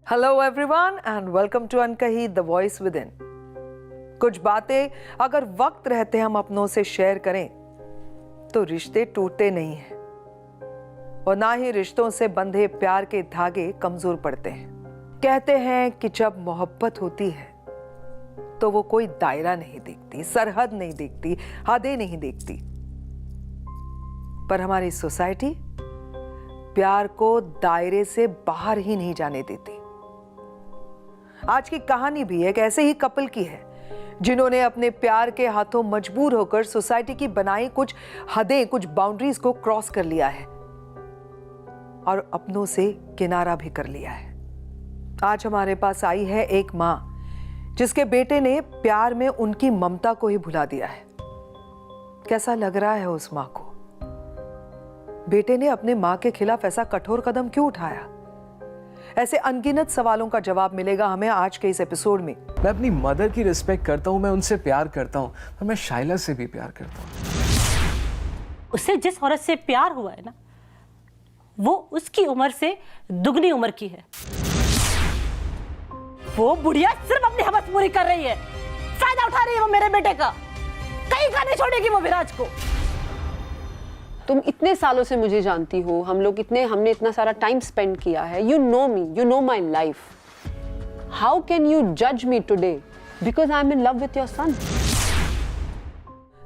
Hello everyone and welcome to Ankahi the voice within. कुछ बातें अगर वक्त रहते हम अपनों से शेयर करें तो रिश्ते टूटते नहीं हैं और ना ही रिश्तों से बंधे प्यार के धागे कमजोर पड़ते हैं। कहते हैं कि जब मोहब्बत होती है तो वो कोई दायरा नहीं देखती, सरहद नहीं देखती, हदें नहीं देखती। पर हमारी सोसाइटी प्यार को दायरे से बाहर ही नहीं जाने देती। आज की कहानी भी एक ऐसे ही कपल की है जिन्होंने अपने प्यार के हाथों मजबूर होकर सोसाइटी की बनाई कुछ हदें, कुछ बाउंड्रीज को क्रॉस कर लिया है और अपनों से किनारा भी कर लिया है। आज हमारे पास आई है एक मां जिसके बेटे ने प्यार में उनकी ममता को ही भुला दिया है। कैसा लग रहा है उस मां को? बेटे ने अपने मां के खिलाफ ऐसा कठोर कदम क्यों उठाया? ऐसे अनगिनत सवालों का जवाब मिलेगा हमें आज के इस एपिसोड में। मैं अपनी मदर की रिस्पेक्ट करता हूँ, मैं उनसे प्यार करता हूँ, पर मैं शाइला से भी प्यार करता हूँ। उससे जिस औरत से प्यार हुआ है ना, वो उसकी उम्र से दुगनी उम्र की है। वो बुढ़िया सिर्फ अपनी हवस पूरी कर रही है, फायदा उठा रही है वो मेरे बेटे का। कहीं का नहीं छोड़ेगी वो विराज को। तुम इतने सालों से मुझे जानती हो, हमने इतना सारा टाइम स्पेंड किया है। You know me, you know my life. How can you जज me today because I am in love with your son?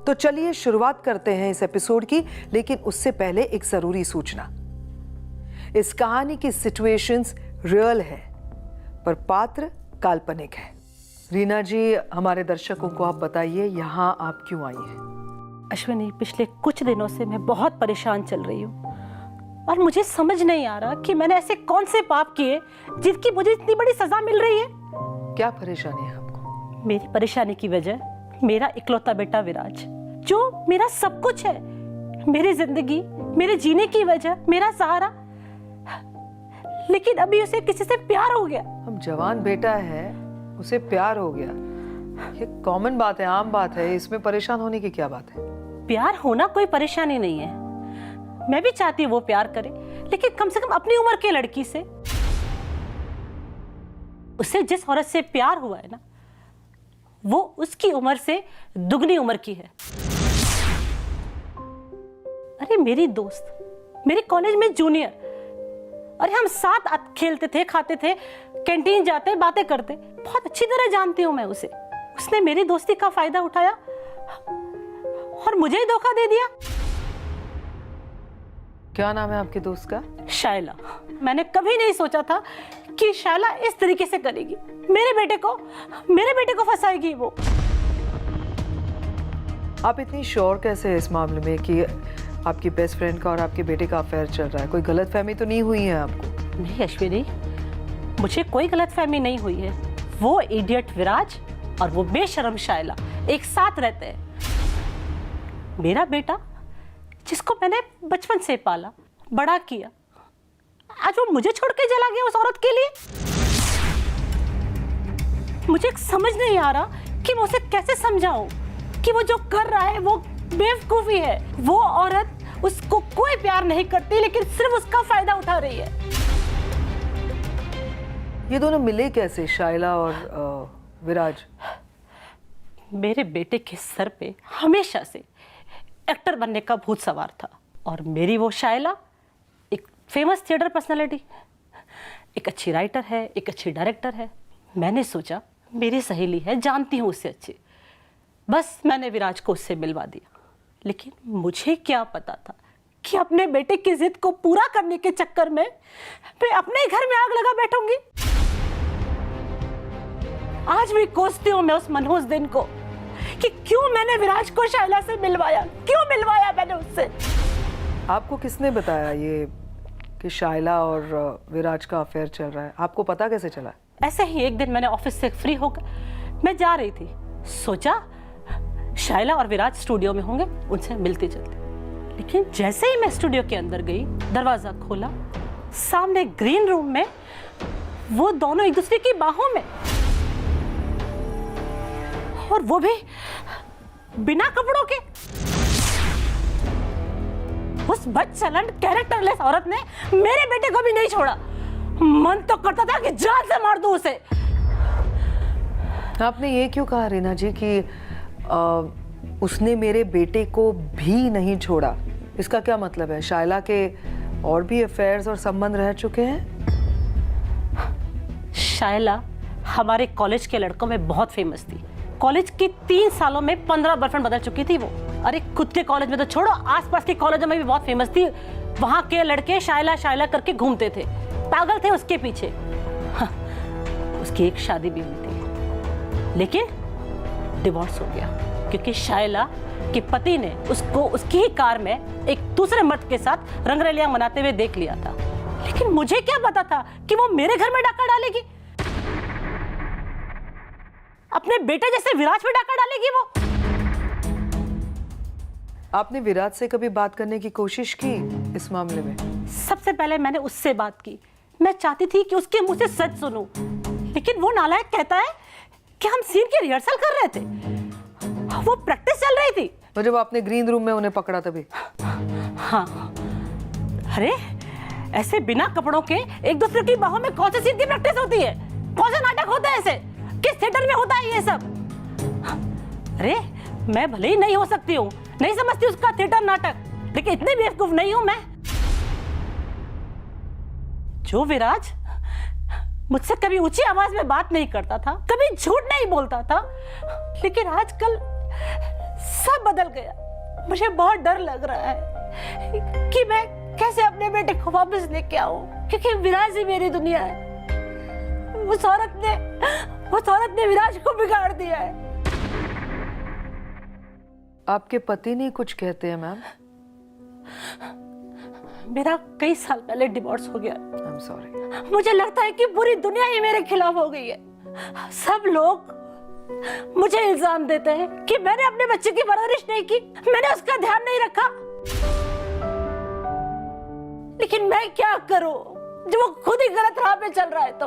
तो चलिए शुरुआत करते हैं इस एपिसोड की, लेकिन उससे पहले एक जरूरी सूचना। इस कहानी की सिचुएशंस रियल है पर पात्र काल्पनिक है। रीना जी, हमारे दर्शकों को आप बताइए यहाँ आप क्यों आई हैं? अश्विनी, पिछले कुछ दिनों से मैं बहुत परेशान चल रही हूँ और मुझे समझ नहीं आ रहा कि मैंने ऐसे कौन से पाप किए जिनकी मुझे इतनी बड़ी सजा मिल रही है। क्या परेशानी है आपको? मेरी परेशानी की वजह मेरा इकलौता बेटा विराज, जो मेरा सब कुछ है, मेरी जिंदगी, मेरे जीने की वजह, मेरा सहारा। लेकिन अभी उसे किसी से प्यार हो गया। अब जवान बेटा है, उसे प्यार हो गया, ये कॉमन बात है, आम बात है। इसमें परेशान होने की क्या बात है? प्यार होना कोई परेशानी नहीं है। मैं भी चाहती हूँ वो प्यार करे, लेकिन कम से कम अपनी उम्र की लड़की से। उसे जिस औरत से प्यार हुआ है ना, वो उसकी उम्र से दुगनी उम्र की है। अरे मेरी दोस्त, मेरे कॉलेज में जूनियर, और हम साथ खेलते थे, खाते थे, कैंटीन जाते, बातें करते। बहुत अच्छी तरह जानती हूं मैं उसे। उसने मेरी दोस्ती का फायदा उठाया और मुझे ही धोखा दे दिया। क्या नाम है आपके दोस्त का? शाइला। मैंने कभी नहीं सोचा था कि शाइला इस तरीके से करेगी, मेरे बेटे को फंसाएगी वो। आप इतनी श्योर कैसे है इस मामले में कि आपकी बेस्ट फ्रेंड का और आपके बेटे का अफेयर चल रहा है? कोई गलतफहमी तो नहीं हुई है आपको? नहीं अश्विनी, मुझे कोई गलतफहमी नहीं हुई है। वो इडियट विराज और वो बेशर्म शाइला एक साथ रहते हैं। मेरा बेटा, जिसको मैंने बचपन से पाला, बड़ा किया, आज वो मुझे छोड़ के चला गया उस औरत के लिए। मुझे समझ नहीं आ रहा कि मैं उसे कैसे समझाऊं कि वो जो कर रहा है वो बेवकूफी है। वो औरत उसको कोई प्यार नहीं करती, लेकिन सिर्फ उसका फायदा उठा रही है। ये दोनों मिले कैसे, शाइला और विराज? मेरे बेटे के सर पे हमेशा से एक्टर बनने का भूत सवार था और मेरी वो शाइला एक फेमस थिएटर पर्सनालिटी, एक अच्छी राइटर है, एक अच्छी डायरेक्टर है। मैंने सोचा मेरी सहेली है, जानती हूँ उससे अच्छी, बस मैंने विराज को उससे मिलवा दिया। लेकिन मुझे क्या पता था कि अपने बेटे की जिद को पूरा करने के चक्कर में मैं अपने घर में आग लगा बैठूंगी। आज भी कोसती हूं मैं उस मनहूस दिन को कि क्यों मैंने विराज को शाइला से मिलवाया, क्यों मिलवाया मैंने उससे। आपको किसने बताया ये कि शाइला और विराज का अफेयर चल रहा है? आपको पता कैसे चला? ऐसे ही एक दिन मैंने ऑफिस से फ्री होकर मैं जा रही थी, सोचा शाइला और विराज स्टूडियो में होंगे, उनसे मिलते चलते। लेकिन जैसे ही मैं स्टूडियो के अंदर गई, दरवाजा खोला, सामने ग्रीन रूम में वो दोनों एक दूसरे की बाहों में, और वो भी बिना कपड़ों के। उस बदचलन कैरेक्टरलेस औरत ने मेरे बेटे को भी नहीं छोड़ा मन तो करता था कि जान से मार दूं उसे। आपने ये क्यों कहा रीना जी कि उसने मेरे बेटे को भी नहीं छोड़ा? इसका क्या मतलब है? शायला के और भी अफेयर्स और संबंध रह चुके हैं? शायला हमारे कॉलेज के लड़कों में बहुत फेमस थी। कॉलेज की 3 सालों में 15 बॉयफ्रेंड बदल चुकी थी वो। अरे खुद के कॉलेज में तो छोड़ो, आसपास के कॉलेजों में भी बहुत फेमस थी। वहां के लड़के शायला शायला करके घूमते थे, पागल थे उसके पीछे। हाँ, उसकी एक शादी भी हुई थी, लेकिन डिवोर्स हो गया क्योंकि शायला के पति ने उसको उसकी ही कार में एक दूसरे मर्द के साथ रंगरलियां मनाते हुए देख लिया था। लेकिन मुझे क्या पता था कि वो मेरे घर में डाका डालेगी, अपने बेटे जैसे विराज पे डाका डालेगी वो। आपने विराज से कभी बात करने की कोशिश की इस मामले में? सबसे पहले मैंने उससे बात की। मैं चाहती थी कि उसके मुंह से सच सुनूं, लेकिन वो नालायक कहता है कि हम सीन की रिहर्सल कर रहे थे, वो प्रैक्टिस चल रही थी। और जब आपने ग्रीन रूम में उन्हें पकड़ा तभी? हाँ, अरे ऐसे बिना कपड़ों के एक दूसरे की बाहों में कौन से सीन की प्रैक्टिस होती है? कौन सा नाटक होता है? ऐसे किस थिएटर में होता है ये सब? अरे मैं भले ही नहीं हो सकती हूँ, नहीं समझती उसका थिएटर नाटक, लेकिन इतनी बेवकूफ नहीं हूं मैं। जो विराज मुझसे कभी ऊंची आवाज में बात नहीं करता था, कभी झूठ नहीं बोलता था, लेकिन आजकल सब बदल गया। मुझे बहुत डर लग रहा है कि मैं कैसे अपने बेटे को वापस लेके आऊं, क्योंकि विराज ही मेरी दुनिया है। उस औरत ने विराज को बिगाड़ दिया है। आपके पति नहीं कुछ कहते हैं मैम? मेरा कई साल पहले डिवोर्स हो गया। I am sorry. मुझे लगता है कि पूरी दुनिया ही मेरे खिलाफ हो गई है। सब लोग मुझे इल्जाम देते हैं कि मैंने अपने बच्चे की परवरिश नहीं की, मैंने उसका ध्यान नहीं रखा। लेकिन मैं क्या करूं जब वो खुद ही गलत राह पे चल रहा है? तो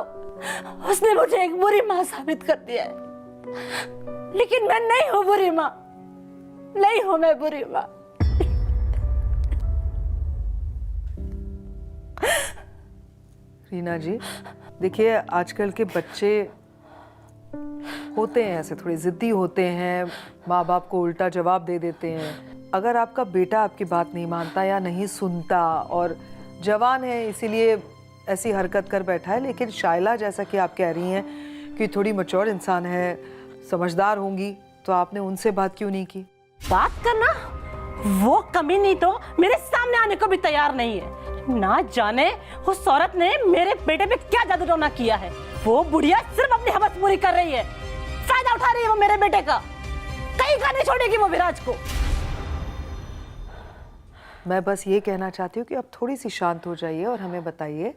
उसने मुझे एक बुरी मां साबित कर दिया है। लेकिन मैं नहीं हूं बुरी मां, नहीं हूं मैं बुरी मां। रीना जी, देखिए आजकल के बच्चे होते हैं ऐसे, थोड़े जिद्दी होते हैं, माँ बाप को उल्टा जवाब दे देते हैं। अगर आपका बेटा आपकी बात नहीं मानता या नहीं सुनता और जवान है इसीलिए ऐसी हरकत कर बैठा है, लेकिन शायला जैसा कि आप कह रही हैं कि थोड़ी मैच्योर इंसान है, समझदार होंगी, तो आपने उनसे बात क्यों नहीं की? बात करना? वो कमीनी तो मेरे सामने आने को भी तैयार नहीं है। ना जाने उस औरत ने मेरे बेटे पे क्या जादू टोना किया है। वो बुढ़िया सिर्फ अपनी हवस पूरी कर रही है, फायदा उठा रही है वो मेरे बेटे का। कहीं का नहीं छोड़ेगी वो विराज को। मैं बस ये कहना चाहती हूँ कि आप थोड़ी सी शांत हो जाइए और हमें बताइए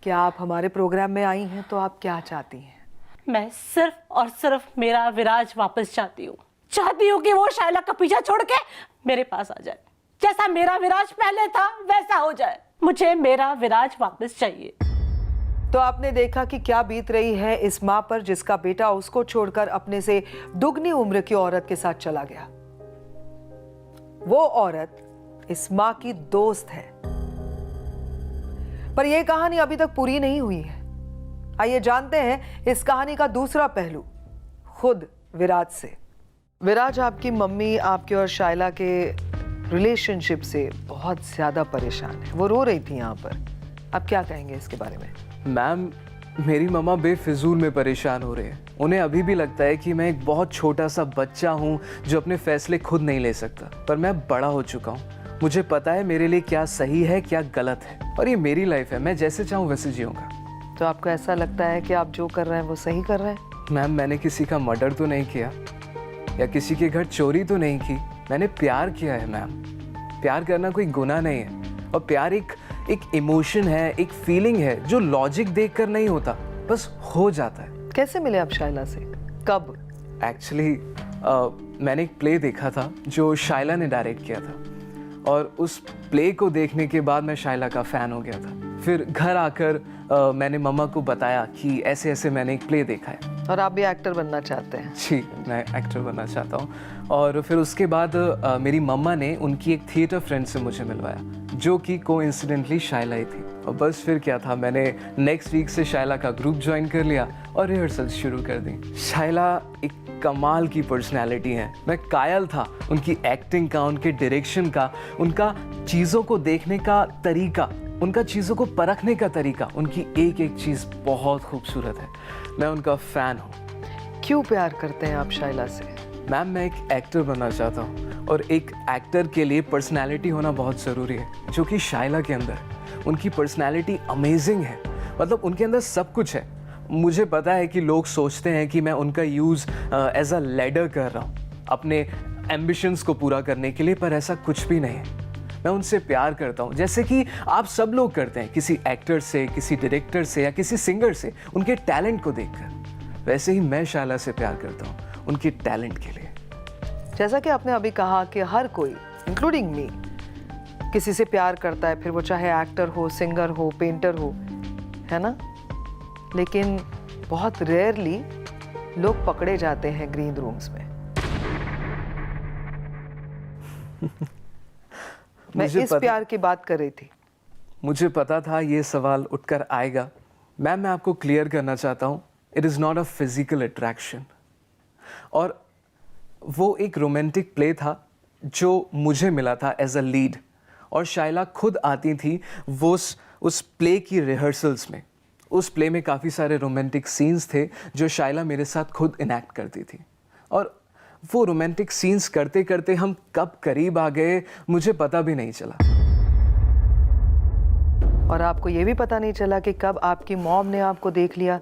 कि आप हमारे प्रोग्राम में आई हैं तो आप क्या चाहती हैं? मैं सिर्फ और सिर्फ मेरा विराज वापस चाहती हूँ। चाहती हूँ कि वो शायला का पीछा छोड़ के मेरे पास आ जाए। जैसा मेरा विराज पहले था वैसा हो जाए। मुझे मेरा विराज वापस चाहिए। तो आपने देखा कि क्या बीत रही है इस माँ पर जिसका बेटा उसको छोड़कर अपने से दुगनी उम्र की औरत के साथ चला गया। वो औरत इस माँ की दोस्त है। पर यह कहानी अभी तक पूरी नहीं हुई है। आइए जानते हैं इस कहानी का दूसरा पहलू खुद विराज से। विराज, आपकी मम्मी आपके और शायला के रिलेशनशिप से बहुत ज्यादा परेशान है, वो रो रही थी यहाँ पर। आप क्या कहेंगे इसके बारे में? मैम, मेरी मम्मा बेफिजूल में परेशान हो रहे हैं। उन्हें अभी भी लगता है कि मैं एक बहुत छोटा सा बच्चा हूँ जो अपने फैसले खुद नहीं ले सकता, पर मैं बड़ा हो चुका हूँ। मुझे पता है मेरे लिए क्या सही है क्या गलत है, और ये मेरी लाइफ है, मैं जैसे चाहूँ वैसे जीऊँगा। तो आपको ऐसा लगता है कि आप जो कर रहे हैं वो सही कर रहे हैं? मैम, मैंने किसी का मर्डर तो नहीं किया या किसी के घर चोरी तो नहीं की। मैंने प्यार किया है मैम। प्यार करना कोई गुनाह नहीं है, और प्यार एक इमोशन है, एक फीलिंग है जो लॉजिक देखकर नहीं होता, बस हो जाता है। कैसे मिले आप शायला से? कब? एक्चुअली मैंने एक प्ले देखा था जो शायला ने डायरेक्ट किया था, और उस प्ले को देखने के बाद मैं शायला का फ़ैन हो गया था। फिर घर आकर मैंने मम्मा को बताया कि ऐसे ऐसे मैंने एक प्ले देखा है। और आप भी एक्टर बनना चाहते हैं? जी, मैं एक्टर बनना चाहता हूँ। और फिर उसके बाद मेरी मम्मा ने उनकी एक थिएटर फ्रेंड से मुझे मिलवाया, जो कि कोइंसिडेंटली शाइला ही थी। और बस फिर क्या था, मैंने नेक्स्ट वीक से शाइला का ग्रुप ज्वाइन कर लिया और रिहर्सल शुरू कर दी। शाइला एक कमाल की पर्सनैलिटी है। मैं कायल था उनकी एक्टिंग का, उनके डायरेक्शन का, उनका चीज़ों को देखने का तरीका, उनका चीज़ों को परखने का तरीका, उनकी एक एक चीज़ बहुत खूबसूरत है। मैं उनका फ़ैन हूँ। क्यों प्यार करते हैं आप शाइला से? मैम, मैं एक एक्टर बनना चाहता हूँ और एक एक्टर के लिए पर्सनैलिटी होना बहुत ज़रूरी है, जो कि शाइला के अंदर है। उनकी पर्सनैलिटी अमेजिंग है, मतलब उनके अंदर सब कुछ है। मुझे पता है कि लोग सोचते हैं कि मैं उनका यूज़ एज अ लैडर कर रहा हूँ अपने एम्बिशंस को पूरा करने के लिए, पर ऐसा कुछ भी नहीं है। मैं उनसे प्यार करता हूँ, जैसे कि आप सब लोग करते हैं किसी एक्टर से, किसी डायरेक्टर से या किसी सिंगर से, उनके टैलेंट को देखकर। वैसे ही मैं शाइला से प्यार करता हूँ उनके टैलेंट के लिए। जैसा कि आपने अभी कहा कि हर कोई, इंक्लूडिंग मी, किसी से प्यार करता है, फिर वो चाहे एक्टर हो, सिंगर हो, पेंटर हो, है ना? लेकिन बहुत रेयरली लोग पकड़े जाते हैं ग्रीन रूम्स में। मैं इस प्यार की बात कर रही थी। मुझे पता था ये सवाल उठकर आएगा। मैम, मैं आपको क्लियर करना चाहता हूँ, it is not a physical attraction. और वो एक रोमांटिक प्ले था जो मुझे मिला था एज अ लीड, और शाइला खुद आती थी वो उस प्ले की रिहर्सल्स में। उस प्ले में काफ़ी सारे रोमांटिक सीन्स थे जो शाइला मेरे साथ खुद इनैक्ट करती थी। और वो रोमांटिक सीन्स करते करते हम कब करीब आ गए मुझे पता भी नहीं चला। और आपको ये भी पता नहीं चला कि कब आपकी मॉम ने आपको देख लिया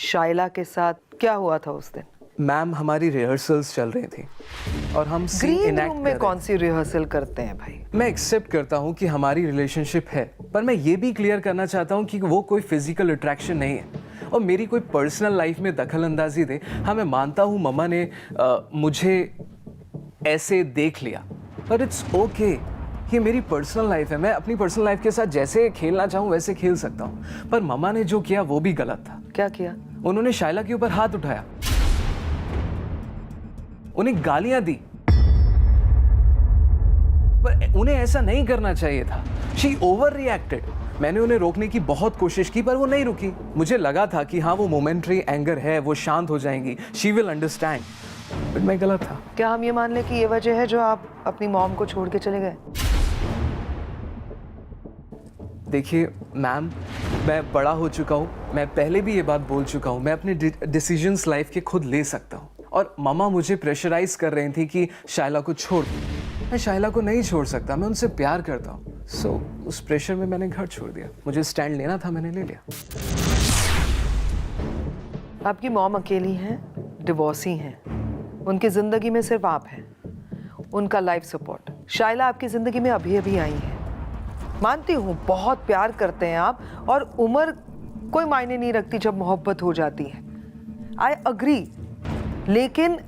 शाइला के साथ। क्या हुआ था उस दिन? मैम, हमारी रिहर्सल्स चल रही थी और हम सीन ग्रीन इनैक्ट रूम कर में रहे कौन सी रिहर्सल करते हैं भाई? मैं एक्सेप्ट करता हूँ कि हमारी रिलेशनशिप है, पर मैं ये भी क्लियर करना चाहता हूँ कि वो कोई फिजिकल अट्रैक्शन नहीं है और मेरी कोई पर्सनल लाइफ में दखल अंदाजी दे। हाँ, मैं मानता हूँ मम्मा ने मुझे ऐसे देख लिया, पर इट्स ओके। ये मेरी पर्सनल लाइफ है, मैं अपनी पर्सनल लाइफ के साथ जैसे खेलना चाहूँ वैसे खेल सकता हूँ। पर मम्मा ने जो किया वो भी गलत था। क्या किया? उन्होंने शाइला के ऊपर हाथ उठाया, उन्हें गालियां दी, पर उन्हें ऐसा नहीं करना चाहिए था। She over reacted. मैंने उन्हें रोकने की बहुत कोशिश की पर वो नहीं रुकी। मुझे लगा था कि हाँ, वो मोमेंट्री एंगर है, वो शांत हो जाएंगी, शी विल अंडरस्टैंड, बट मैं गलत था। क्या हम ये मान लें कि ये वजह है जो आप अपनी मॉम को छोड़ के चले गए? देखिए मैम, मैं बड़ा हो चुका हूँ, मैं पहले भी ये बात बोल चुका हूँ, मैं अपने डिसीजंस लाइफ के खुद ले सकता हूँ। और मामा मुझे प्रेशराइज कर रही थी कि शाइला को छोड़ दूँ। मैं शाइला को नहीं छोड़ सकता, मैं उनसे प्यार करता हूँ। सो उस प्रेशर में मैंने घर छोड़ दिया। मुझे स्टैंड लेना था, मैंने ले लिया। आपकी मॉम अकेली हैं, डिवोर्सी हैं, उनकी ज़िंदगी में सिर्फ आप हैं, उनका लाइफ सपोर्ट। शाइला आपकी ज़िंदगी में अभी अभी आई है। मानती हूँ बहुत प्यार करते हैं आप, और उम्र कोई मायने नहीं रखती जब मोहब्बत हो जाती है। आई अग्री, लेकिन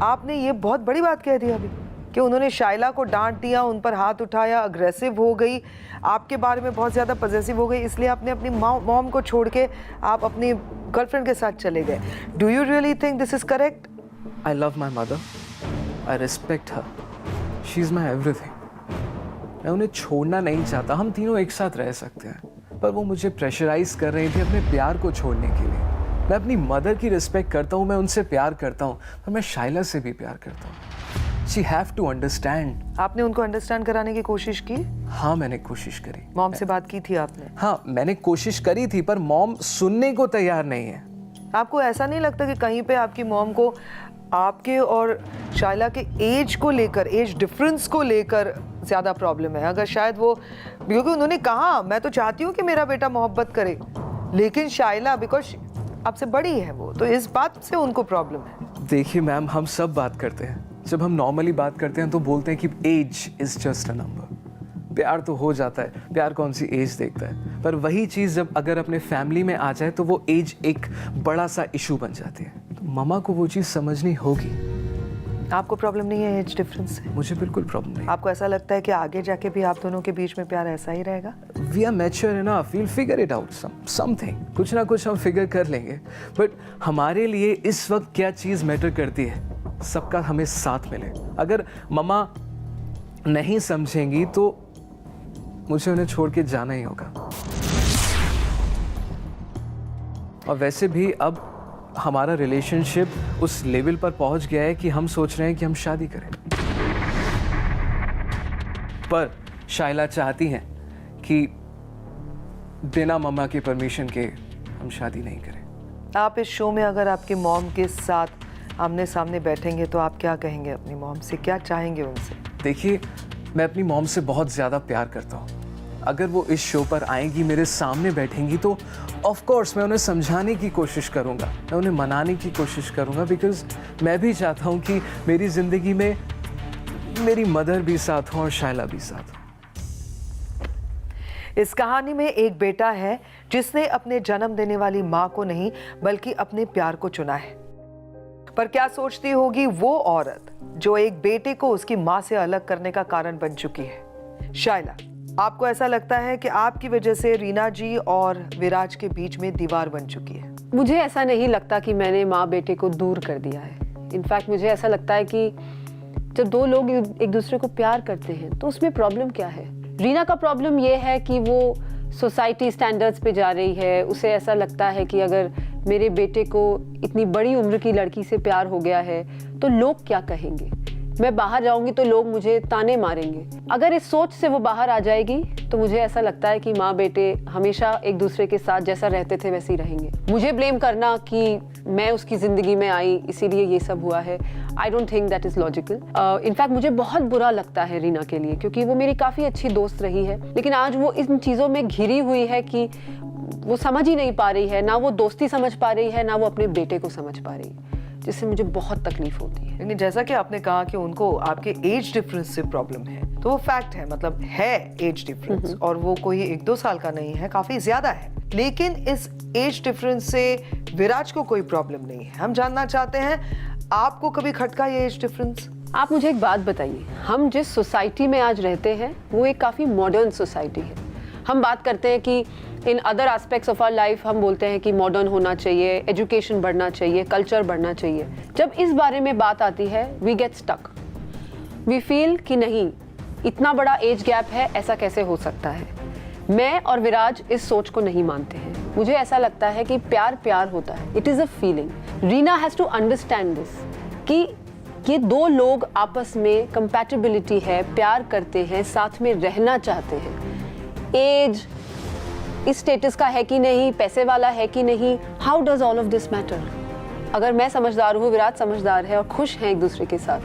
आपने ये बहुत बड़ी बात कह दी अभी कि उन्होंने शाइला को डांट दिया, उन पर हाथ उठाया, अग्रेसिव हो गई, आपके बारे में बहुत ज़्यादा पॉजेसिव हो गई, इसलिए आपने अपनी मॉम को छोड़ के आप अपनी गर्लफ्रेंड के साथ चले गए। Do you really think this is correct? I love my mother, I respect her, she is my everything. मैं उन्हें छोड़ना नहीं चाहता, हम तीनों एक साथ रह सकते हैं, पर वो मुझे प्रेशराइज कर रही थी अपने प्यार को छोड़ने के लिए। मैं अपनी मदर की रिस्पेक्ट करता हूँ, मैं उनसे प्यार करता हूँ, पर मैं शाइला से भी प्यार करता हूँ। She have to understand. आपने उनको अंडरस्टैंड कराने की कोशिश की? हाँ, मैंने कोशिश करी। मॉम से बात की थी आपने? हाँ, मैंने कोशिश करी थी, पर मॉम सुनने को तैयार नहीं है। आपको ऐसा नहीं लगता कि कहीं पे आपकी मॉम को आपके और शाइला के एज को लेकर, एज डिफरेंस को लेकर ज़्यादा प्रॉब्लम है? अगर शायद वो, क्योंकि उन्होंने कहा मैं तो चाहती हूँ कि मेरा बेटा मोहब्बत करे, लेकिन शाइला बिकॉज आपसे बड़ी है वो, तो इस बात से उनको प्रॉब्लम है। देखिए मैम, हम सब बात करते हैं, जब हम नॉर्मली बात करते हैं तो बोलते हैं कि age is just a number. प्यार तो हो जाता है, प्यार कौन सी एज देखता है, पर वही चीज़ जब अगर अपने फैमिली में आ जाए तो वो एज एक बड़ा सा इशू बन जाती है। तो मम्मा को वो चीज़ समझनी होगी। आपको प्रॉब्लम नहीं है एज डिफरेंस से? मुझे बिल्कुल प्रॉब्लम नहीं। आपको ऐसा लगता है कि आगे जाके भी आप दोनों के बीच में प्यार ऐसा ही रहेगा? We are mature enough, we'll figure it out something, कुछ ना कुछ हम फिगर कर लेंगे। बट हमारे लिए इस वक्त क्या चीज़ मैटर करती है? सबका हमें साथ मिले। अगर मम्मा नहीं समझेंगी तो मुझे उन्हें छोड़ के जाना ही होगा। और वैसे भी अब हमारा रिलेशनशिप उस लेवल पर पहुंच गया है कि हम सोच रहे हैं कि हम शादी करें। पर शाइला चाहती हैं कि बिना मम्मा की परमिशन के हम शादी नहीं करें। आप इस शो में अगर आपकी मॉम के साथ आमने सामने बैठेंगे तो आप क्या कहेंगे अपनी मॉम से, क्या चाहेंगे उनसे? देखिए, मैं अपनी मॉम से बहुत ज़्यादा प्यार करता हूँ। अगर वो इस शो पर आएंगी, मेरे सामने बैठेंगी, तो ऑफ कोर्स मैं उन्हें समझाने की कोशिश करूँगा, मैं उन्हें मनाने की कोशिश करूँगा, बिकॉज मैं भी चाहता हूँ कि मेरी ज़िंदगी में मेरी मदर भी साथ हो और शाइला भी साथ हो। इस कहानी में एक बेटा है जिसने अपने जन्म देने वाली माँ को नहीं बल्कि अपने प्यार को चुना है। पर क्या सोचती होगी वो औरत जो एक बेटे को उसकी माँ से अलग करने का कारण बन चुकी है? शाइला, आपको ऐसा लगता है कि आपकी वजह से रीना जी और विराज के बीच में दीवार बन चुकी है? मुझे ऐसा नहीं लगता कि मैंने माँ बेटे को दूर कर दिया है। इनफैक्ट मुझे ऐसा लगता है कि जब दो लोग एक दूसरे को प्यार करते हैं तो उसमें प्रॉब्लम क्या है? रीना का प्रॉब्लम ये है कि वो सोसाइटी स्टैंडर्ड्स पे जा रही है। उसे ऐसा लगता है कि अगर मेरे बेटे को इतनी बड़ी उम्र की लड़की से प्यार हो गया है तो लोग क्या कहेंगे, मैं बाहर जाऊंगी तो लोग मुझे ताने मारेंगे। अगर इस सोच से वो बाहर आ जाएगी तो मुझे ऐसा लगता है कि माँ बेटे हमेशा एक दूसरे के साथ जैसा रहते थे वैसे ही रहेंगे। मुझे ब्लेम करना कि मैं उसकी ज़िंदगी में आई इसीलिए ये सब हुआ है, I don't think that is logical. In fact मुझे बहुत बुरा लगता है रीना के लिए, क्योंकि वो मेरी काफ़ी अच्छी दोस्त रही है, लेकिन आज वो इन चीज़ों में घिरी हुई है कि वो समझ ही नहीं पा रही है, ना वो दोस्ती समझ पा रही है, ना वो अपने बेटे को समझ पा रही है, जिससे मुझे बहुत तकलीफ होती है। लेकिन जैसा कि आपने कहा कि उनको आपके एज डिफरेंस से प्रॉब्लम है, तो वो फैक्ट है, मतलब है एज डिफरेंस, और वो कोई 1-2 साल का नहीं है, काफी ज्यादा है। लेकिन इस एज डिफरेंस से विराज को कोई प्रॉब्लम नहीं है। हम जानना चाहते हैं, आपको कभी खटका ये एज डिफरेंस? आप मुझे एक बात बताइए, हम जिस सोसाइटी में आज रहते हैं वो एक काफ़ी मॉडर्न सोसाइटी है। हम बात करते हैं कि in other aspects of our life हम बोलते हैं कि मॉडर्न होना चाहिए, एजुकेशन बढ़ना चाहिए, कल्चर बढ़ना चाहिए। जब इस बारे में बात आती है we get stuck, we feel कि नहीं, इतना बड़ा एज गैप है, ऐसा कैसे हो सकता है। मैं और विराज इस सोच को नहीं मानते हैं। मुझे ऐसा लगता है कि प्यार प्यार होता है, it is a feeling. Reena has to understand this कि ये दो लोग आपस में कंपैटिबिलिटी है, प्यार करते हैं, साथ में रहना चाहते हैं। एज इस स्टेटस का है कि नहीं, पैसे वाला है कि नहीं, how does all of this matter? अगर मैं समझदार हूँ, विराट समझदार है और खुश हैं एक दूसरे के साथ,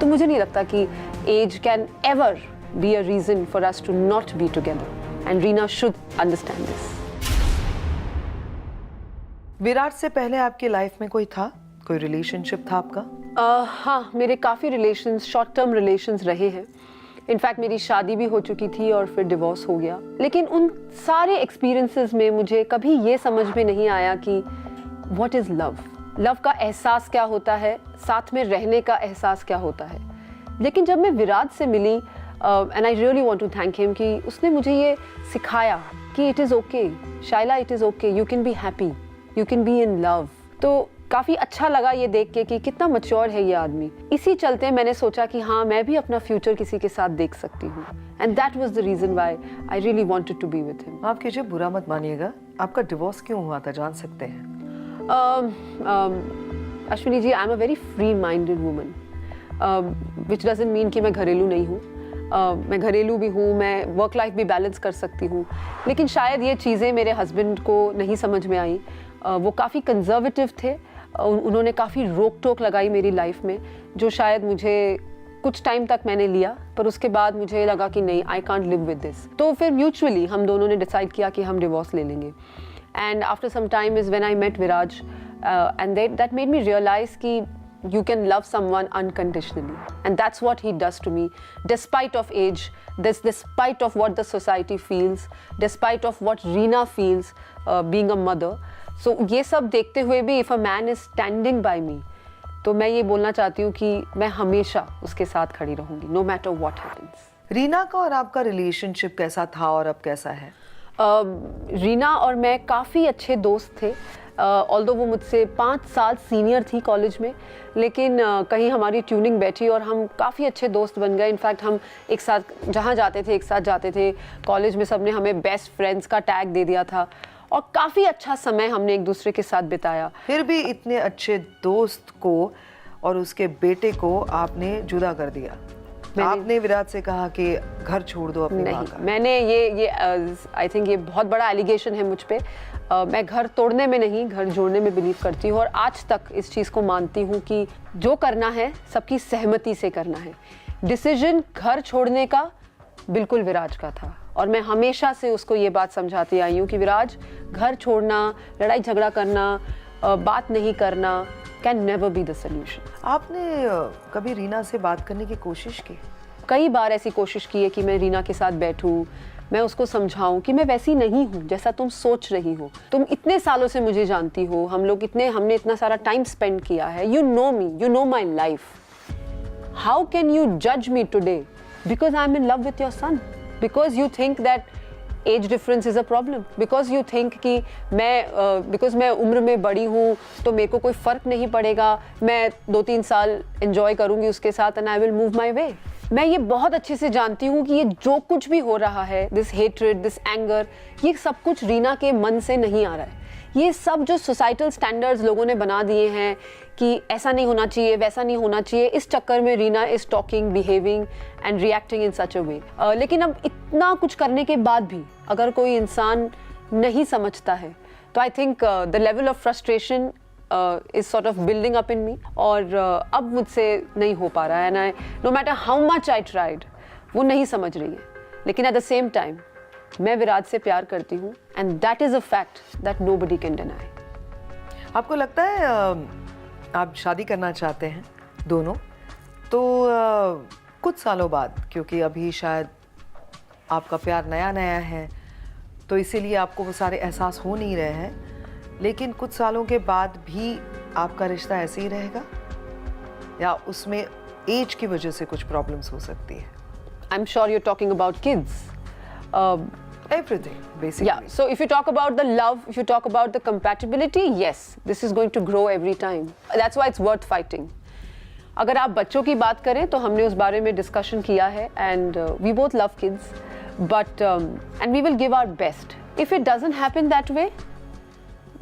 तो मुझे नहीं लगता कि age can ever be a reason for us to not be together, and Reena should understand this. Virat से पहले आपकी लाइफ में कोई था, कोई रिलेशनशिप था आपका? हाँ, मेरे काफ़ी रिलेशंस, शॉर्ट टर्म रिलेशंस रहे हैं। इनफैक्ट मेरी शादी भी हो चुकी थी और फिर डिवोर्स हो गया। लेकिन उन सारे एक्सपीरियंसेस में मुझे कभी ये समझ में नहीं आया कि व्हाट इज़ लव, लव का एहसास क्या होता है, साथ में रहने का एहसास क्या होता है। लेकिन जब मैं विराट से मिली, and I really want to thank him, कि उसने मुझे ये सिखाया कि it is okay Shaila, it is okay, you can be happy, you can be in love. तो काफ़ी अच्छा लगा ये देख के कि कितना मैच्योर है ये आदमी। इसी चलते मैंने सोचा कि हाँ, मैं भी अपना फ्यूचर किसी के साथ देख सकती हूँ, and that was the reason why I really wanted to be with him. आप कीजिए, बुरा मत मानिएगा, आपका डिवोर्स क्यों हुआ था, जान सकते हैं? Ashwini ji, I am a very free minded woman, which doesn't mean कि मैं घरेलू नहीं हूँ। मैं घरेलू भी हूँ, मैं वर्क लाइफ भी बैलेंस कर सकती हूँ, लेकिन शायद ये चीज़ें मेरे हस्बैंड को नहीं समझ में आई। वो काफ़ी कंजर्वेटिव थे, उन्होंने काफ़ी रोक टोक लगाई मेरी लाइफ में, जो शायद मुझे कुछ टाइम तक मैंने लिया, पर उसके बाद मुझे लगा कि नहीं, I can't live with this. तो फिर म्यूचुअली हम दोनों ने डिसाइड किया कि हम डिवोर्स ले लेंगे। And after some time is when I met Viraj, and that made me realize कि you can love someone unconditionally, and that's what he does to me, despite of age, despite of what the society feels, despite of what Reena feels being a mother. So ये सब देखते हुए भी if a man is standing by me, तो मैं ये बोलना चाहती हूँ कि मैं हमेशा उसके साथ खड़ी रहूंगी, no matter what happens. Reena का और आपका रिलेशनशिप कैसा था और अब कैसा है? रीना और मैं काफ़ी अच्छे दोस्त थे। ऑल्दो वो मुझसे 5 साल सीनियर थी कॉलेज में, लेकिन कहीं हमारी ट्यूनिंग बैठी और हम काफ़ी अच्छे दोस्त बन गए। इनफैक्ट हम एक साथ जहाँ जाते थे एक साथ जाते थे। कॉलेज में सबने हमें बेस्ट फ्रेंड्स का टैग दे दिया था और काफ़ी अच्छा समय हमने एक दूसरे के साथ बिताया। फिर भी इतने अच्छे दोस्त को और उसके बेटे को आपने जुदा कर दिया। आपने विराट से कहा कि घर छोड़ दो अपनी माँ का। नहीं, मैंने ये आई थिंक ये बहुत बड़ा एलिगेशन है मुझ पे। मैं घर तोड़ने में नहीं, घर जोड़ने में बिलीव करती हूँ और आज तक इस चीज़ को मानती हूँ कि जो करना है सबकी सहमति से करना है। डिसीजन घर छोड़ने का बिल्कुल विराज का था और मैं हमेशा से उसको ये बात समझाती आई हूँ कि विराज, घर छोड़ना, लड़ाई झगड़ा करना, बात नहीं करना can never be the solution. आपने कभी रीना से बात करने की कोशिश की? कई बार ऐसी कोशिश की है कि मैं रीना के साथ बैठूं, मैं उसको समझाऊं कि मैं वैसी नहीं हूं जैसा तुम सोच रही हो। तुम इतने सालों से मुझे जानती हो, हमने इतना सारा टाइम स्पेंड किया है। You know me, you know my life. How can you जज me today because I am in love with your son? Because you think that age difference is a problem, because you think कि because मैं उम्र में बड़ी हूँ तो मेरे को कोई फ़र्क नहीं पड़ेगा, मैं 2-3 साल एंजॉय करूँगी उसके साथ and I will move my way. मैं ये बहुत अच्छे से जानती हूँ कि ये जो कुछ भी हो रहा है, दिस हेट्रेड, दिस एंगर, ये सब कुछ रीना के मन से नहीं आ रहा है। ये सब जो सोसाइटल स्टैंडर्ड्स लोगों ने बना दिए हैं कि ऐसा नहीं होना चाहिए, वैसा नहीं होना चाहिए, इस चक्कर में Reena is talking, behaving and reacting in such a way. लेकिन अब इतना कुछ करने के बाद भी अगर कोई इंसान नहीं समझता है तो I think the level of frustration is sort of building up in me और अब मुझसे नहीं हो पा रहा है। And I no matter how much I tried, वो नहीं समझ रही है। लेकिन एट द सेम टाइम मैं विराट से प्यार करती हूँ and that is a fact that nobody can deny. आपको लगता है आप शादी करना चाहते हैं दोनों, तो कुछ सालों बाद, क्योंकि अभी शायद आपका प्यार नया नया है तो इसीलिए आपको वो सारे एहसास हो नहीं रहे हैं, लेकिन कुछ सालों के बाद भी आपका रिश्ता ऐसे ही रहेगा या उसमें एज की वजह से कुछ प्रॉब्लम्स हो सकती है? I am sure you are talking about kids. Everything, basically. Yeah, so if you talk about the love, if you talk about the compatibility, yes, this is going to grow every time. That's why it's worth fighting. अगर आप बच्चों की बात करें तो हमने उस बारे में डिस्कशन किया है and we both love kids, but and we will give our best. If it doesn't happen that way,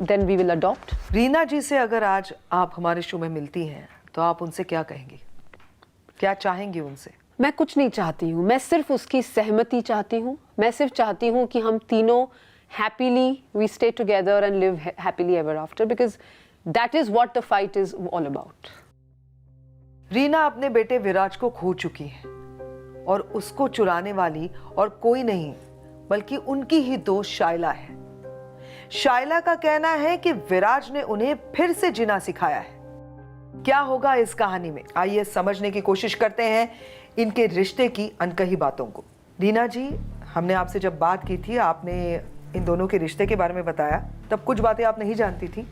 then we will adopt. Reena जी से अगर आज आप हमारे शो में मिलती हैं तो आप उनसे क्या कहेंगी, क्या चाहेंगी उनसे? मैं कुछ नहीं चाहती हूँ, मैं सिर्फ उसकी सहमति चाहती हूँ। मैं सिर्फ चाहती हूँ कि हम तीनों happily we stay together and live happily ever after, because that is what the fight is all about. Reena अपने बेटे विराज को खो चुकी है और उसको चुराने वाली और कोई नहीं बल्कि उनकी ही दोस्त शाइला है। शाइला का कहना है कि विराज ने उन्हें फिर से जीना सिखाया है। क्या होगा इस कहानी में, आइए समझने की कोशिश करते हैं इनके रिश्ते की अनकही बातों को। रीना जी, हमने आपसे जब बात की थी आपने इन दोनों के रिश्ते के बारे में बताया, तब कुछ बातें आप नहीं जानती थी।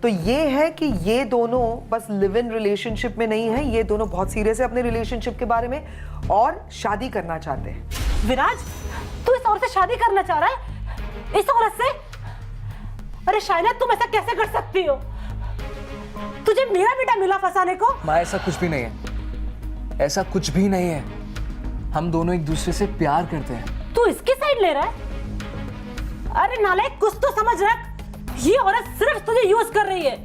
तो ये है कि ये दोनों बस लिव इन रिलेशनशिप में नहीं है, ये दोनों बहुत सीरियस है अपने रिलेशनशिप के बारे में और शादी करना चाहते हैं। विराज, तू इस औरत से शादी करना चाह रहा है? इस औरत से? अरे शाइला, तुम ऐसा कैसे कर सकती हो? तुझे मेरा बेटा मिला फंसाने को? माँ, ऐसा कुछ भी नहीं है, ऐसा कुछ भी नहीं है। हम दोनों एक दूसरे से प्यार करते हैं। तू इसकी साइड ले रहा है? अरे नालायक, कुछ तो समझ रख। ये औरत सिर्फ तुझे यूज कर रही है,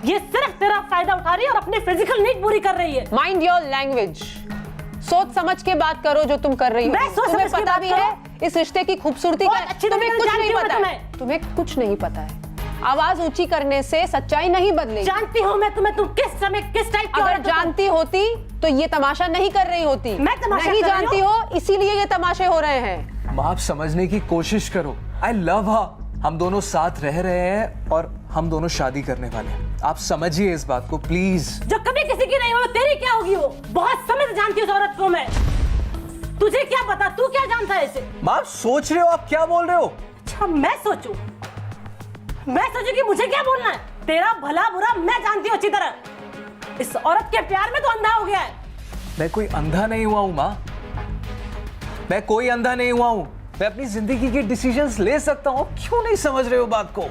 ये सिर्फ तेरा फायदा उठा रही है और अपनी फिजिकल नीड पूरी कर रही है। माइंड योर लैंग्वेज, सोच समझ के बात करो जो तुम कर रही हो। तुम्हें पता भी है इस रिश्ते की खूबसूरती का? तुम्हें कुछ नहीं पता है, तुम्हें कुछ नहीं पता है। आवाज ऊंची करने से सच्चाई नहीं बदलेगी। जानती हूँ मैं तुम्हें, तुम किस समय किस टाइप की अगर जानती होती तो ये तमाशा नहीं कर रही होती। मैं तमाशा नहीं कर रही जानती हो, इसीलिए ये तमाशे हो रहे हैं। माँ, आप समझने की कोशिश करो। आई लव हर, हम दोनों साथ रह रहे हैं और हम दोनों शादी करने वाले हैं। आप समझिए इस बात को प्लीज। जो कभी किसी की नहीं हो, तेरी क्या होगी? वो बहुत समय से जानती हूँ उस औरत को मैं। तुझे क्या पता, तू क्या जानता है इसे? माँ, सोच रहे हो, आप क्या बोल रहे हो? अच्छा, मैं सोचूं? मैं सोचू कि मुझे क्या बोलना है? तेरा भला बुरा मैं जानती हूँ अच्छी तरह। इस औरत के प्यार में तो अंधा हो गया है। मैं कोई अंधा नहीं हुआ हूं माँ, मैं कोई अंधा नहीं हुआ हूं। मैं अपनी जिंदगी के डिसीजंस ले सकता हूं। क्यों नहीं समझ रहे हो बात को?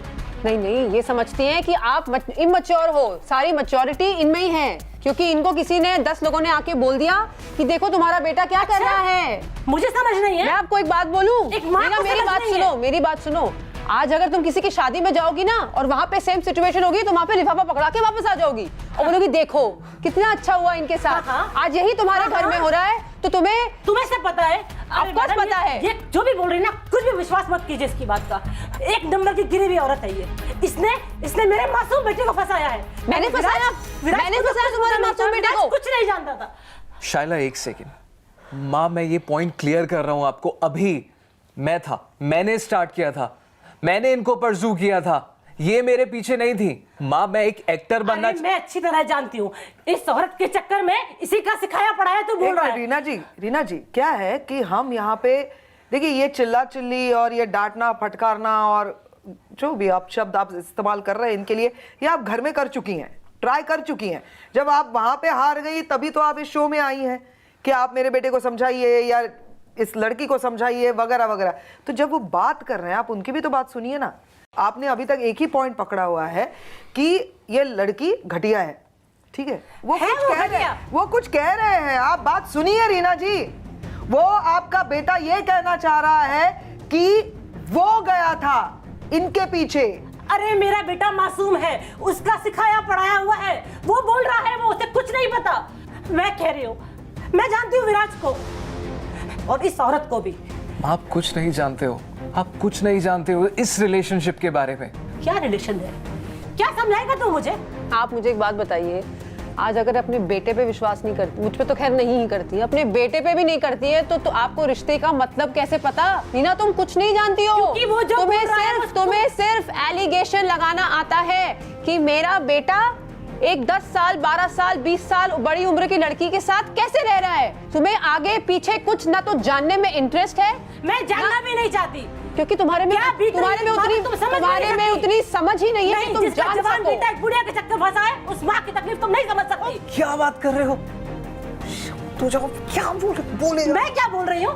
नहीं नहीं, ये समझती हैं कि आप इमैच्योर हो। सारी मैच्योरिटी इनमें ही है, क्योंकि इनको किसी ने 10 लोगों ने आके बोल दिया कि देखो तुम्हारा बेटा क्या कर रहा है। मुझे समझ नहीं है। मैं आपको एक बात बोलूं, एक माँ को मेरी समझ बात नहीं सुनो, है। मेरी बात सुनो। आज अगर तुम किसी की शादी में जाओगी ना और वहां पे सेम सिचुएशन होगी, तो वहां पे लिफाफा पकड़ा के वापस आ जाओगी और बोलोगी देखो कितना अच्छा हुआ इनके साथ। हाँ। आज यही तुम्हारे घर में हो रहा है, तो तुम्हें सब पता है। Of course पता है। ये जो भी बोल रही है ना, कुछ भी विश्वास मत कीजिए इसकी बात का। एक नंबर की गिरी हुई औरत है ये। इसने मेरे मासूम बेटे को फंसाया है। मैंने फंसाया तुम्हारे मासूम बेटे को? कुछ नहीं जानता था। शाइला एक सेकेंड माँ, मैं ये पॉइंट क्लियर कर रहा हूं आपको। अभी मैंने स्टार्ट किया था, मैंने इनको परसू किया था, ये मेरे पीछे नहीं थी। माँ मैं एक एक्टर बनना मैं अच्छी तरह जानती हूँ, इस औरत के चक्कर में इसी का सिखाया पढ़ाया तो बोल रहा है। रीना जी क्या है कि हम यहाँ पे देखिए ये चिल्ला चिल्ली और ये डांटना फटकारना और जो भी आप शब्द आप इस्तेमाल कर रहे हैं इनके लिए, ये आप घर में कर चुकी हैं, ट्राई कर चुकी हैं। जब आप वहां पे हार गई तभी तो आप इस शो में आई हैं कि आप मेरे बेटे को समझाइए या इस लड़की को समझाइए वगैरह वगैरह। तो जब वो बात कर रहे हैं आप उनकी भी तो बात सुनिए ना। आपने अभी तक एक ही पॉइंट पकड़ा हुआ है कि ये लड़की घटिया है, ठीक है? वो कुछ कह रहे हैं, आप बात सुनिए रीना जी। वो आपका बेटा ये कहना चाह रहा है कि वो गया था इनके पीछे। अरे मेरा बेटा मासूम है, उसका सिखाया पढ़ाया हुआ है। वो बोल रहा है वो उसे कुछ नहीं पता। मैं कह रही हूँ, मैं जानती हूँ विराज को और इस औरत को भी। आप कुछ नहीं जानते हो, आप कुछ नहीं जानते हो इस रिलेशनशिप के बारे में। क्या रिलेशन है? क्या समझाएगा तू मुझे? आप मुझे एक बात बताइए, आज अगर अपने बेटे पे विश्वास नहीं करती, मुझ पे तो खैर नहीं ही करती, अपने बेटे पे भी नहीं करती है, तो आपको रिश्ते का मतलब कैसे पता? रीना तुम कुछ नहीं जानती हो। क्योंकि वो जो तुम्हें सिर्फ एलिगेशन लगाना आता है कि मेरा बेटा एक 10 साल 12 साल 20 साल बड़ी उम्र की लड़की के साथ कैसे रह रहा है। तुम्हें आगे पीछे कुछ ना तो जानने में इंटरेस्ट है, मैं जानना भी नहीं चाहती, क्योंकि तुम्हारे में उतनी समझ ही नहीं है कि तुम जान सको। बेटा एक बुढ़िया के चक्कर फंसा है, उस माँ की तकलीफ तुम नहीं समझ सकती। क्या बात कर रहे हो? तो जाओ, क्या बोले? मैं क्या बोल रही हूँ?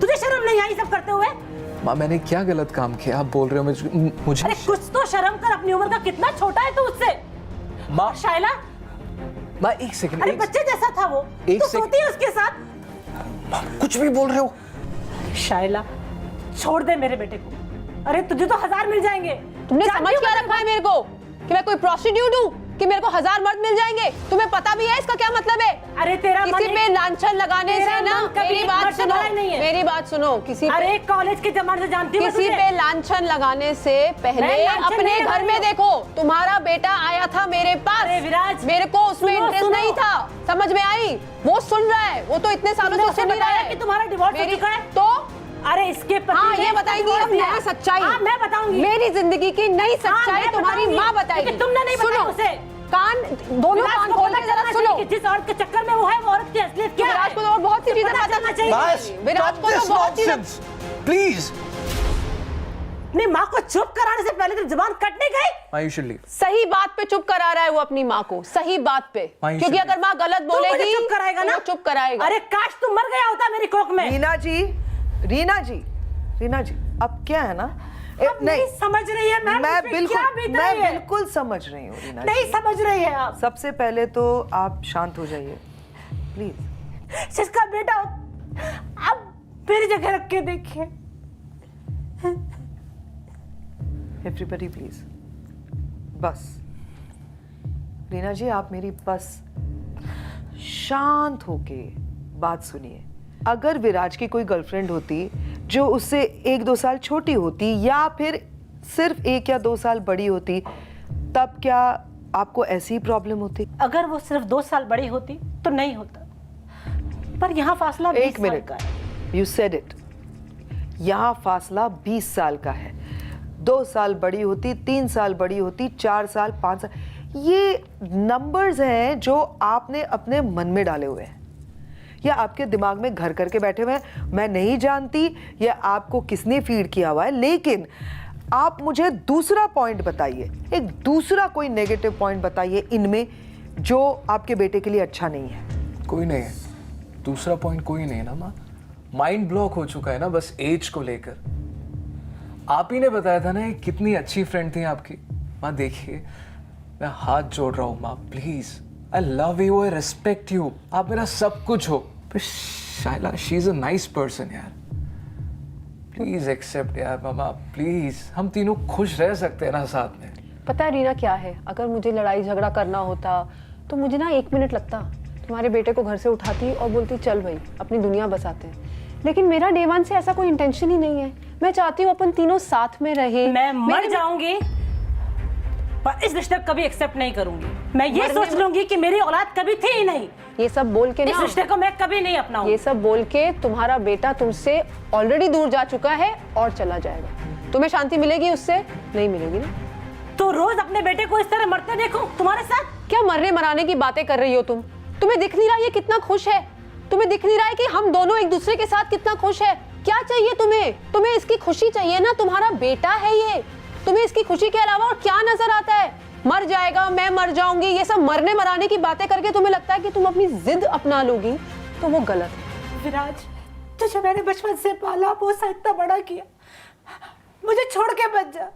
तुझे शर्म नहीं आई सब करते हुए? माँ मैंने क्या गलत काम किया? आप बोल रहे हो मुझे? अरे कुछ तो शर्म कर, अपनी उम्र का कितना छोटा है तू उससे। माँ शाइला, माँ एक सेकंड। अरे बच्चे जैसा था वो, तू सोती है उसके साथ। माँ कुछ भी बोल रहे हो। शाइला छोड़ दे मेरे बेटे को। अरे तुझे तो 1000 मिल जाएंगे। तुमने समझ क्या रखा है मेरे को कि मैं कोई प्रोस्टिट्यूट हूँ कि मेरे को 1000 मर्द मिल जाएंगे? तुम्हें पता भी है इसका क्या मतलब है? अरे तेरा किसी पे लांछन लगाने से ना, मेरी बात सुनो, किसी अरे कॉलेज के जमाने से जानती हूँ, किसी पे लांछन लगाने से पहले अपने घर में देखो। तुम्हारा बेटा आया था मेरे पास, विराज मेरे को उसमें इंटरेस्ट नहीं था, समझ में आई? वो सुन रहा है, वो तो इतने सालों से सुन रहा है कि तुम्हारा डिवोर्स हो चुका है। तो अरे इसके पति हाँ, ये बताएंगी अब नई सच्चाई। हाँ, मैं बताऊंगी मेरी जिंदगी की नई सच्चाई। हाँ, तुम्हारी माँ बताएगी। तुमने नहीं बताया उसे। कान दोनों कान खोल के जरा सुनो। जिस औरत के चक्कर में वो है, वो औरत की असलियत क्या है? विराज को तो और बहुत सी चीजें पता चलना चाहिए। विराज को तो बहुत चीजें। प्लीज अपनी माँ को चुप कराने से पहले तो जुबान कटने गई। You should leave. सही बात पे चुप करा रहा है वो अपनी माँ को, सही बात पे। क्योंकि अगर माँ गलत बोलेगी चुप कराएगा ना, चुप कराएगा। अरे काश तू मर गया होता मेरी कोख में। रीना जी अब क्या है ना, नहीं समझ रही है मैं बिल्कुल समझ रही हूँ रीना जी। नहीं समझ रही है आप। सबसे पहले तो आप शांत हो जाइए प्लीज। जिसका बेटा अब मेरी जगह रख के देखिए। एवरीबडी प्लीज, बस रीना जी आप मेरी बस शांत होके बात सुनिए। अगर विराज की कोई गर्लफ्रेंड होती जो उससे 1-2 साल छोटी होती या फिर सिर्फ 1 या 2 साल बड़ी होती, तब क्या आपको ऐसी प्रॉब्लम होती? अगर वो सिर्फ 2 साल बड़ी होती तो नहीं होता, पर यहाँ फासला 20 साल का है। यू सेड इट, यहाँ फासला 20 साल का है। 2 साल बड़ी होती, 3 साल बड़ी होती, 4 साल 5 साल, ये नंबर्स हैं जो आपने अपने मन में डाले हुए हैं या आपके दिमाग में घर करके बैठे हुए हैं। मैं नहीं जानती या आपको किसने फीड किया हुआ है, लेकिन आप मुझे दूसरा पॉइंट बताइए, एक दूसरा कोई नेगेटिव पॉइंट बताइए इनमें जो आपके बेटे के लिए अच्छा नहीं है। कोई नहीं है, दूसरा पॉइंट कोई नहीं है ना माँ। माइंड ब्लॉक हो चुका है ना बस एज को लेकर। आप ही ने बताया था ना ये कितनी अच्छी फ्रेंड थी आपकी। माँ देखिए, मैं हाथ जोड़ रहा हूँ माँ, please, I love you, I respect you, आप मेरा सब कुछ हो। पर Shaila, she is a nice person यार, प्लीज एक्सेप्ट यार मामा, प्लीज। हम तीनों खुश रह सकते हैं ना साथ में। पता है रीना क्या है, अगर मुझे लड़ाई झगड़ा करना होता तो मुझे ना 1 मिनट लगता, तुम्हारे बेटे को घर से उठाती और बोलती चल भाई अपनी दुनिया बसाते हैं। लेकिन मेरा डे वन से ऐसा कोई इंटेंशन ही नहीं है। मैं चाहती हूँ अपन तीनों साथ में रहे। मैं मर जाऊंगी पर इस रिश्ते को कभी एक्सेप्ट नहीं करूंगी। मैं ये सोच लूंगी कि मेरी औलाद कभी थी ही नहीं। ये सब बोल के इस ना, रिश्ते को मैं कभी नहीं अपनाऊंगी। ये सब बोल के तुम्हारा बेटा तुमसे ऑलरेडी दूर जा चुका है और चला जाएगा। तुम्हें शांति मिलेगी उससे? नहीं मिलेगी ना। तो रोज अपने बेटे को इस तरह मरते देखो तुम्हारे साथ। क्या मरने मराने की बातें कर रही हो तुम? तुम्हें दिख नहीं रहा ये कितना खुश है? तुम्हें दिख नहीं रहा है कि हम दोनों एक दूसरे के साथ कितना खुश है? क्या चाहिए तुम्हें? तुम्हें इसकी खुशी चाहिए ना, तुम्हारा बेटा है ये। तुम्हें इसकी खुशी के अलावा और क्या नजर आता है? मर जाएगा, मैं मर जाऊंगी, ये सब मरने मराने की बातें करके तुम्हें लगता है कि तुम अपनी जिद अपना लोगी, तो वो गलत है। विराज, तुझे मैंने बचपन से पाला पोसा, इतना बड़ा किया, मुझे छोड़ के बच जा।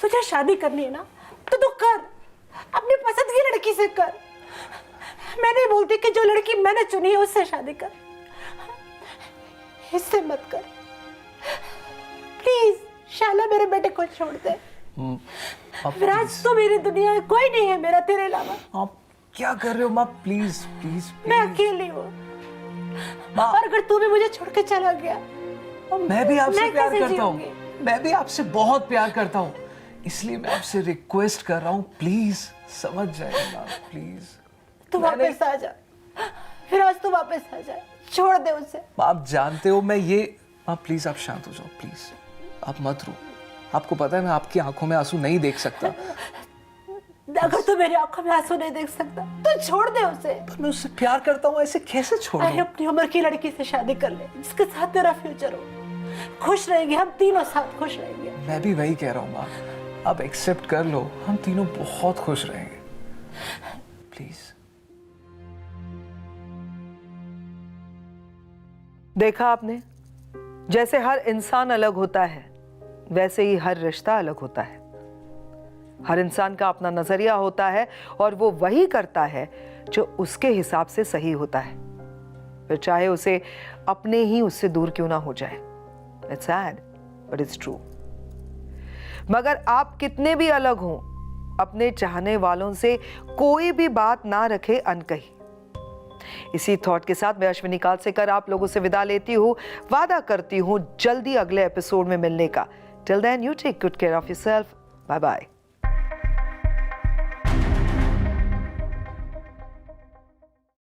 तुझे शादी करनी है ना तो तू कर, अपनी पसंद की लड़की से कर। मैं नहीं बोलती कि जो लड़की मैंने चुनी है उससे शादी कर, इससे मत कर प्लीज। शाला, मेरे बेटे को छोड़ दे। विराज, तो मेरी दुनिया में कोई नहीं है मेरा तेरे अलावा। आप क्या कर रहे हो माँ? प्लीज प्लीज, मैं अकेली हूँ और अगर तू भी मुझे छोड़ के चला गया मैं भी आपसे मैं प्यार कैसे करता हूँ। जीऊंगी? मैं भी आपसे बहुत प्यार करता हूँ, इसलिए मैं आपसे रिक्वेस्ट कर रहा हूँ, प्लीज समझ जाइए माँ, प्लीज। तू वापस आ जा फिरोज, तू वापस आ जा, छोड़ दे उसे। आप जानते हो मैं ये, माँ प्लीज आप शांत हो जाओ, प्लीज आप मत रो। आपको पता है मैं आपकी आंखों में आंसू नहीं देख सकता। अगर तू मेरी आंखों में आंसू नहीं देख सकता तो छोड़ दे उसे। पर मैं उससे प्यार करता हूँ, ऐसे कैसे छोड़ अरे दूं? अपनी उम्र की लड़की से शादी कर ले जिसके साथ तेरा फ्यूचर हो। खुश रहेंगे हम तीनों, साथ खुश रहेंगे। मैं भी वही कह रहा हूँ माँ, आप एक्सेप्ट कर लो, हम तीनों बहुत खुश रहेंगे, प्लीज। देखा आपने, जैसे हर इंसान अलग होता है वैसे ही हर रिश्ता अलग होता है। हर इंसान का अपना नजरिया होता है और वो वही करता है जो उसके हिसाब से सही होता है, फिर चाहे उसे अपने ही उससे दूर क्यों ना हो जाए। It's sad but it's true. मगर आप कितने भी अलग हों, अपने चाहने वालों से कोई भी बात ना रखे अनकही। इसी थॉट के साथ मैं अश्विनी कालसेकर आप लोगों से विदा लेती हूँ। वादा करती हूँ जल्दी अगले एपिसोड में मिलने का। Till then you take good care of yourself. Bye bye.